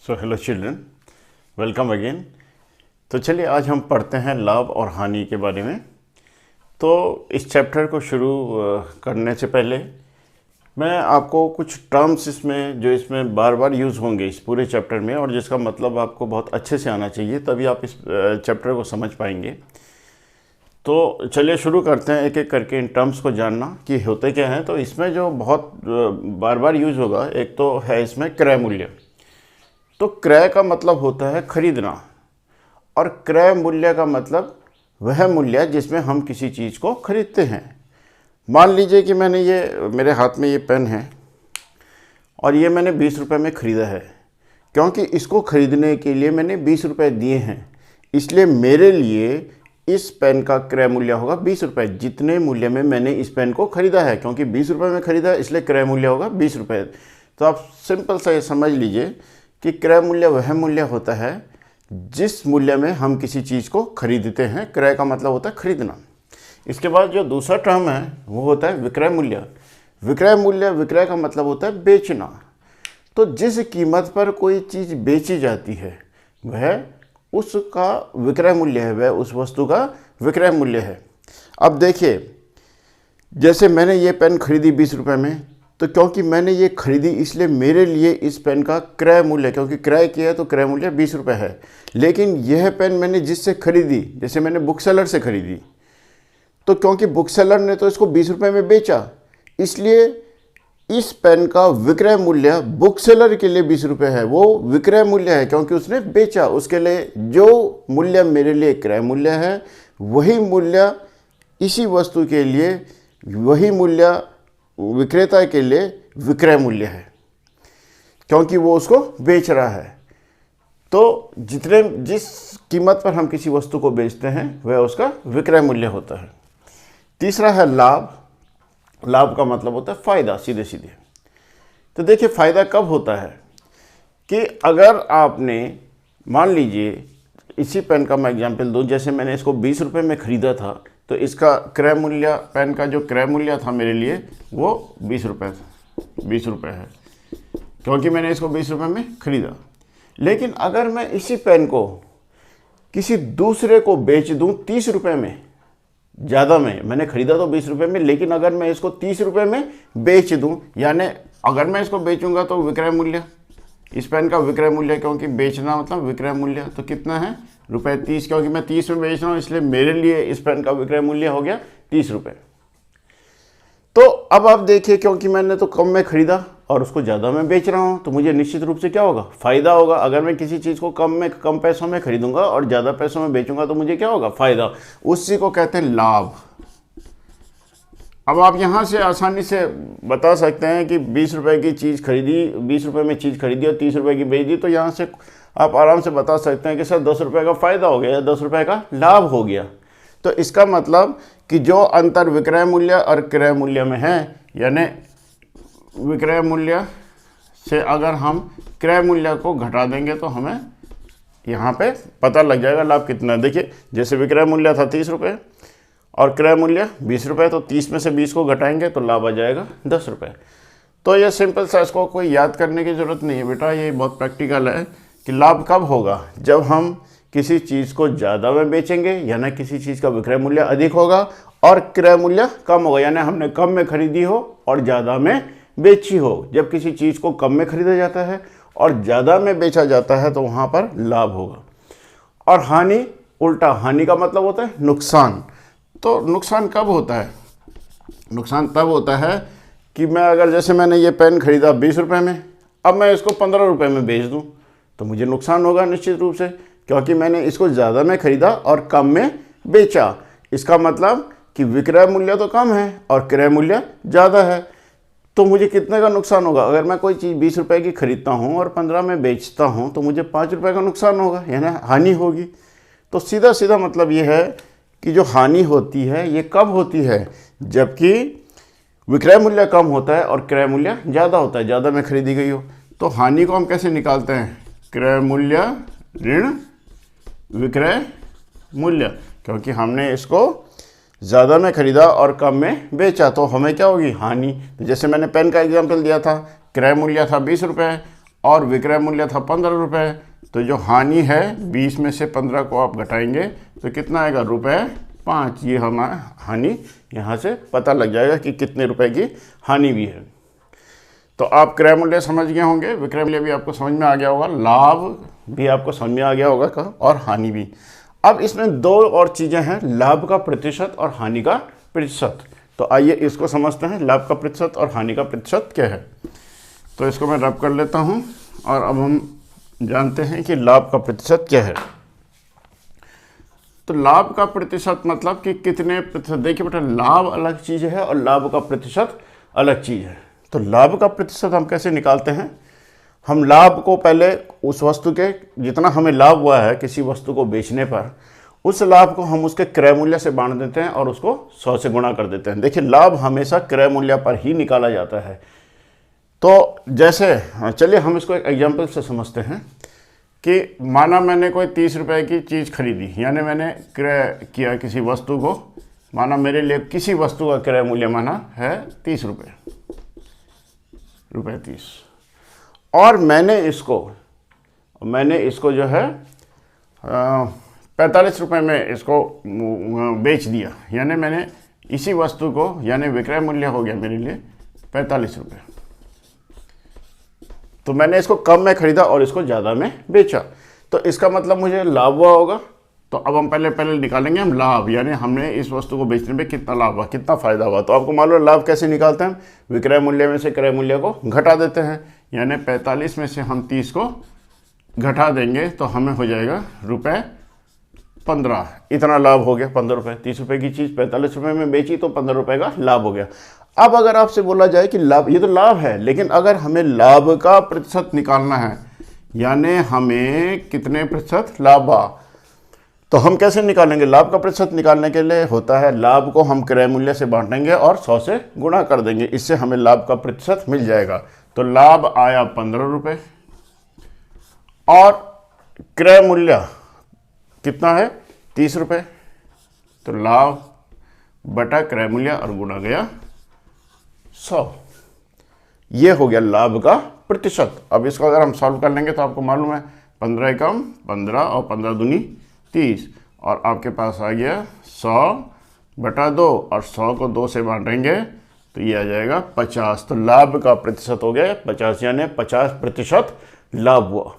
So hello children, welcome again. तो चलिए आज हम पढ़ते हैं लाभ और हानि के बारे में। तो इस चैप्टर को शुरू करने से पहले मैं आपको कुछ टर्म्स इसमें बार बार यूज़ होंगे इस पूरे चैप्टर में, और जिसका मतलब आपको बहुत अच्छे से आना चाहिए, तभी आप इस चैप्टर को समझ पाएंगे। तो चलिए शुरू करते हैं एक एक करके इन टर्म्स को जानना कि होते क्या हैं। तो इसमें जो बहुत बार बार यूज़ होगा, एक तो है इसमें क्रय मूल्य। तो क्रय का मतलब होता है खरीदना, और क्रय मूल्य का मतलब वह मूल्य जिसमें हम किसी चीज़ को खरीदते हैं। मान लीजिए कि मेरे हाथ में ये पेन है और ये मैंने 20 रुपये में ख़रीदा है। क्योंकि इसको ख़रीदने के लिए मैंने 20 रुपये दिए हैं, इसलिए मेरे लिए इस पेन का क्रय मूल्य होगा 20 रुपये, जितने मूल्य में मैंने इस पेन को ख़रीदा है। क्योंकि 20 रुपये में ख़रीदा है, इसलिए क्रय मूल्य होगा 20 रुपये। तो आप सिंपल सा ये समझ लीजिए कि क्रय मूल्य वह मूल्य होता है जिस मूल्य में हम किसी चीज़ को खरीदते हैं। क्रय का मतलब होता है खरीदना। इसके बाद जो दूसरा टर्म है वो होता है विक्रय मूल्य। विक्रय का मतलब होता है बेचना। तो जिस कीमत पर कोई चीज़ बेची जाती है वह उसका विक्रय मूल्य है, वह उस वस्तु का विक्रय मूल्य है। अब देखिए, जैसे मैंने ये पेन खरीदी 20 रुपये में, तो क्योंकि मैंने ये खरीदी इसलिए मेरे लिए इस पेन का क्रय मूल्य, क्योंकि क्रय किया है तो क्रय मूल्य 20 रुपये है। लेकिन यह पेन मैंने जिससे खरीदी, जैसे मैंने बुक सेलर से खरीदी, तो क्योंकि बुक सेलर ने तो इसको 20 रुपये में बेचा, इसलिए इस पेन का विक्रय मूल्य बुक सेलर के लिए 20 रुपये है। वो विक्रय मूल्य है क्योंकि उसने बेचा। उसके लिए जो मूल्य मेरे लिए क्रय मूल्य है, वही मूल्य इसी वस्तु के लिए, वही मूल्य विक्रेता के लिए विक्रय मूल्य है, क्योंकि वो उसको बेच रहा है। तो जिस कीमत पर हम किसी वस्तु को बेचते हैं वह उसका विक्रय मूल्य होता है। तीसरा है लाभ। लाभ का मतलब होता है फायदा, सीधे सीधे। तो देखिए, फायदा कब होता है कि अगर आपने, मान लीजिए इसी पेन का मैं एग्जांपल दूं, जैसे मैंने इसको 20 रुपये में ख़रीदा था, तो इसका क्रय मूल्य, पेन का जो क्रय मूल्य था मेरे लिए वो 20 रुपये था, 20 रुपये है, क्योंकि मैंने इसको 20 रुपये में ख़रीदा। लेकिन अगर मैं इसी पेन को किसी दूसरे को बेच दूं 30 रुपये में, ज़्यादा में, मैंने ख़रीदा तो 20 रुपये में, लेकिन अगर मैं इसको 30 रुपये में बेच दूं, यानी अगर मैं इसको बेचूंगा तो विक्रय मूल्य, इस पेन का विक्रय मूल्य, क्योंकि बेचना मतलब विक्रय मूल्य, तो कितना है ₹30, क्योंकि मैं 30 में बेच रहा हूँ, इसलिए मेरे लिए इस पेन का विक्रय मूल्य हो गया 30 रुपये। तो अब आप देखिए, क्योंकि मैंने तो कम में ख़रीदा और उसको ज़्यादा में बेच रहा हूँ, तो मुझे निश्चित रूप से क्या होगा, फ़ायदा होगा। अगर मैं किसी चीज़ को कम पैसों में खरीदूंगा और ज़्यादा पैसों में बेचूंगा तो मुझे क्या होगा, फ़ायदा। उसी को कहते हैं लाभ। अब आप यहाँ से आसानी से बता सकते हैं कि 20 रुपये की चीज़ खरीदी, 20 रुपये में चीज़ खरीदी और 30 रुपये की बेच दी, तो यहाँ से आप आराम से बता सकते हैं कि सर 10 रुपये का फ़ायदा हो गया या 10 रुपये का लाभ हो गया। तो इसका मतलब कि जो अंतर विक्रय मूल्य और क्रय मूल्य में है, यानी विक्रय मूल्य से अगर हम क्रय मूल्य को घटा देंगे तो हमें यहाँ पे पता लग जाएगा लाभ कितना है। देखिए, जैसे विक्रय मूल्य था 30 रुपये और क्रय मूल्य 20 रुपये, तो 30 में से 20 को घटाएंगे तो लाभ आ जाएगा 10 रुपये। तो ये सिंपल सा, इसको कोई याद करने की ज़रूरत नहीं है बेटा, ये बहुत प्रैक्टिकल है कि लाभ कब होगा, जब हम किसी चीज़ को ज़्यादा में बेचेंगे, यानी किसी चीज़ का विक्रय मूल्य अधिक होगा और क्रय मूल्य कम होगा, यानी हमने कम में खरीदी हो और ज़्यादा में बेची हो। जब किसी चीज़ को कम में खरीदा जाता है और ज़्यादा में बेचा जाता है तो वहाँ पर लाभ होगा। और हानि उल्टा, हानि का मतलब होता है नुकसान। तो नुकसान कब होता है, नुकसान तब होता है कि मैं अगर, जैसे मैंने ये पेन खरीदा 20 रुपये में, अब मैं इसको 15 रुपये में बेच दूँ तो मुझे नुकसान होगा निश्चित रूप से, क्योंकि मैंने इसको ज़्यादा में ख़रीदा और कम में बेचा। इसका मतलब कि विक्रय मूल्य तो कम है और क्रय मूल्य ज़्यादा है, तो मुझे कितने का नुकसान होगा। अगर मैं कोई चीज़ 20 रुपये की खरीदता हूँ और 15 में बेचता हूँ तो मुझे 5 रुपये का नुकसान होगा, यानी हानि होगी। तो सीधा सीधा मतलब ये है कि जो हानि होती है ये कब होती है, जबकि विक्रय मूल्य कम होता है और क्रय मूल्य ज़्यादा होता है, ज़्यादा में खरीदी गई हो। तो हानि को हम कैसे निकालते हैं, क्रय मूल्य ऋण विक्रय मूल्य, क्योंकि हमने इसको ज़्यादा में खरीदा और कम में बेचा तो हमें क्या होगी, हानि। तो जैसे मैंने पेन का एग्जांपल दिया था, क्रय मूल्य था 20 रुपये और विक्रय मूल्य था 15 रुपये। तो जो हानि है 20 में से 15 को आप घटाएंगे तो कितना आएगा, ₹5। ये हमारा हानि यहाँ से पता लग जाएगा कि कितने रुपए की हानि भी है। तो आप क्रय मूल्य समझ गए होंगे, विक्रय मूल्य भी आपको समझ में आ गया होगा, लाभ भी आपको समझ में आ गया होगा और हानि भी। अब इसमें दो और चीज़ें हैं, लाभ का प्रतिशत और हानि का प्रतिशत। तो आइए इसको समझते हैं, लाभ का प्रतिशत और हानि का प्रतिशत क्या है। तो इसको मैं रब कर लेता हूँ और अब हम जानते हैं कि लाभ का प्रतिशत क्या है। तो लाभ का प्रतिशत मतलब कि कितने प्रतिशत। देखिए बेटा, लाभ अलग चीज़ है और लाभ का प्रतिशत अलग चीज़ है। तो लाभ का प्रतिशत हम कैसे निकालते हैं, हम लाभ को पहले उस वस्तु के जितना हमें लाभ हुआ है किसी वस्तु को बेचने पर, उस लाभ को हम उसके क्रय मूल्य से बांट देते हैं और उसको 100 से गुणा कर देते हैं। देखिए, लाभ हमेशा क्रय मूल्य पर ही निकाला जाता है। तो जैसे चलिए हम इसको एक एग्जाम्पल से समझते हैं कि माना मैंने कोई 30 रुपए की चीज़ खरीदी, यानी मैंने क्रय किया किसी वस्तु को। माना मेरे लिए किसी वस्तु का क्रय मूल्य माना है 30 रुपये, ₹30, और मैंने इसको जो है 45 रुपये में इसको बेच दिया। यानी मैंने इसी वस्तु को, यानी विक्रय मूल्य हो गया मेरे लिए 45 रुपये। तो मैंने इसको कम में खरीदा और इसको ज़्यादा में बेचा, तो इसका मतलब मुझे लाभ हुआ होगा। तो अब हम पहले निकालेंगे हम लाभ, यानी हमने इस वस्तु को बेचने में कितना लाभ हुआ, कितना फ़ायदा हुआ। तो आपको मालूम है लाभ कैसे निकालते हैं, विक्रय मूल्य में से क्रय मूल्य को घटा देते हैं। यानी 45 में से हम 30 को घटा देंगे तो हमें हो जाएगा ₹15। इतना लाभ हो गया, 15 रुपये। 30 रुपये की चीज़ 45 रुपये में बेची तो 15 रुपये का लाभ हो गया। अब अगर आपसे बोला जाए कि लाभ, ये तो लाभ है, लेकिन अगर हमें लाभ का प्रतिशत निकालना है, यानी हमें कितने प्रतिशत लाभ हुआ, तो हम कैसे निकालेंगे। लाभ का प्रतिशत निकालने के लिए होता है, लाभ को हम क्रय मूल्य से बांटेंगे और 100 से गुणा कर देंगे, इससे हमें लाभ का प्रतिशत मिल जाएगा। तो लाभ आया 15 रुपये और क्रय मूल्य कितना है 30 रुपये। तो लाभ बटा क्रय मूल्य और गुणा गया 100। ये हो गया लाभ का प्रतिशत। अब इसको अगर हम सॉल्व कर लेंगे तो आपको मालूम है 15 एकम 15 और 15 दूनी 30, और आपके पास आ गया 100/2 और 100 को 2 से बांटेंगे तो ये आ जाएगा 50। तो लाभ का प्रतिशत हो गया 50, यानी 50% लाभ हुआ।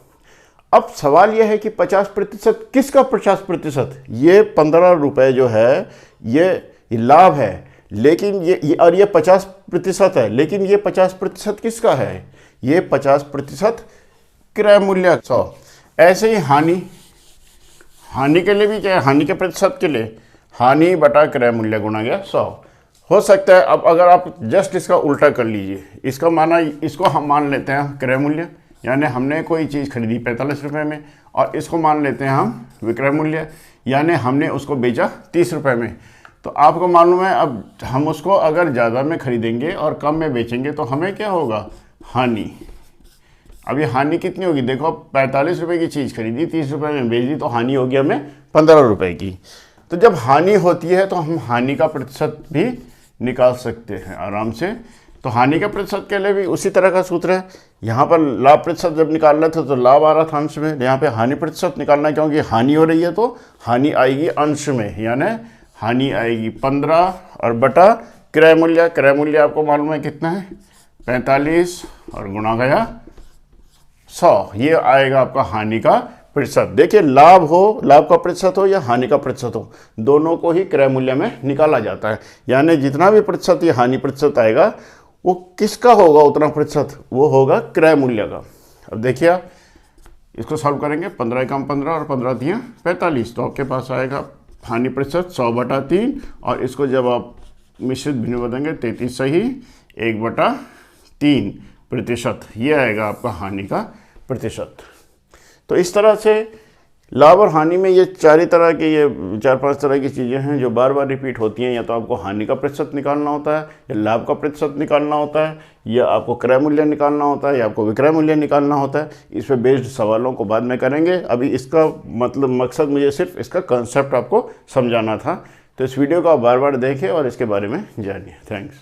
अब सवाल यह है कि 50% किसका 50%। ये 15 रुपये जो है ये लाभ है, लेकिन ये 50% है, लेकिन ये 50% किसका है, ये 50% क्रय मूल्य 100। ऐसे ही हानि के लिए भी क्या है, हानि के प्रतिशत के लिए हानि बटा क्रय मूल्य गुणा गया 100 हो सकता है। अब अगर आप जस्ट इसका उल्टा कर लीजिए, इसका माना, इसको हम मान लेते हैं क्रय मूल्य, यानी हमने कोई चीज़ खरीदी 45 रुपये में, और इसको मान लेते हैं हम विक्रय मूल्य, यानी हमने उसको बेचा 30 रुपये में। तो आपको मालूम है अब हम उसको अगर ज़्यादा में खरीदेंगे और कम में बेचेंगे तो हमें क्या होगा, हानि। अब ये हानि कितनी होगी, देखो 45 रुपये की चीज़ खरीदी 30 रुपये में बेच दी, तो हानि होगी हमें 15 रुपये की। तो जब हानि होती है तो हम हानि का प्रतिशत भी निकाल सकते हैं आराम से। तो हानि के प्रतिशत के लिए भी उसी तरह का सूत्र है। यहाँ पर लाभ प्रतिशत जब निकाल रहे थे तो लाभ आ रहा था अंश में, यहाँ पे हानि प्रतिशत निकालना है, क्योंकि हानि हो रही है तो हानि आएगी अंश में, यानी हानि आएगी 15 और बटा क्रय मूल्य। क्रय मूल्य आपको मालूम है कितना है 45 और गुणा गया 100, ये आएगा आपका हानि का प्रतिशत। देखिए, लाभ का प्रतिशत हो या हानि का प्रतिशत हो, दोनों को ही क्रय मूल्य में निकाला जाता है। यानी जितना भी प्रतिशत ये हानि प्रतिशत आएगा वो किसका होगा, उतना प्रतिशत वो होगा क्रय मूल्य का। अब देखिए आप इसको सॉल्व करेंगे, 15 एकम 15 और 15 दिया 45, तो आपके पास आएगा हानि प्रतिशत 100/3, और इसको जब आप मिश्रित भिन्न बदलेंगे 33 सही 1/3%, ये आएगा आपका हानि का प्रतिशत। तो इस तरह से लाभ और हानि में ये 4-5 तरह की चीज़ें हैं जो बार बार रिपीट होती हैं। या तो आपको हानि का प्रतिशत निकालना होता है, या लाभ का प्रतिशत निकालना होता है, या आपको क्रय मूल्य निकालना होता है, या आपको विक्रय मूल्य निकालना होता है। इस पर बेस्ड सवालों को बाद में करेंगे। अभी इसका मकसद मुझे सिर्फ इसका कंसेप्ट आपको समझाना था। तो इस वीडियो को आप बार बार देखें और इसके बारे में जानिए। थैंक्स।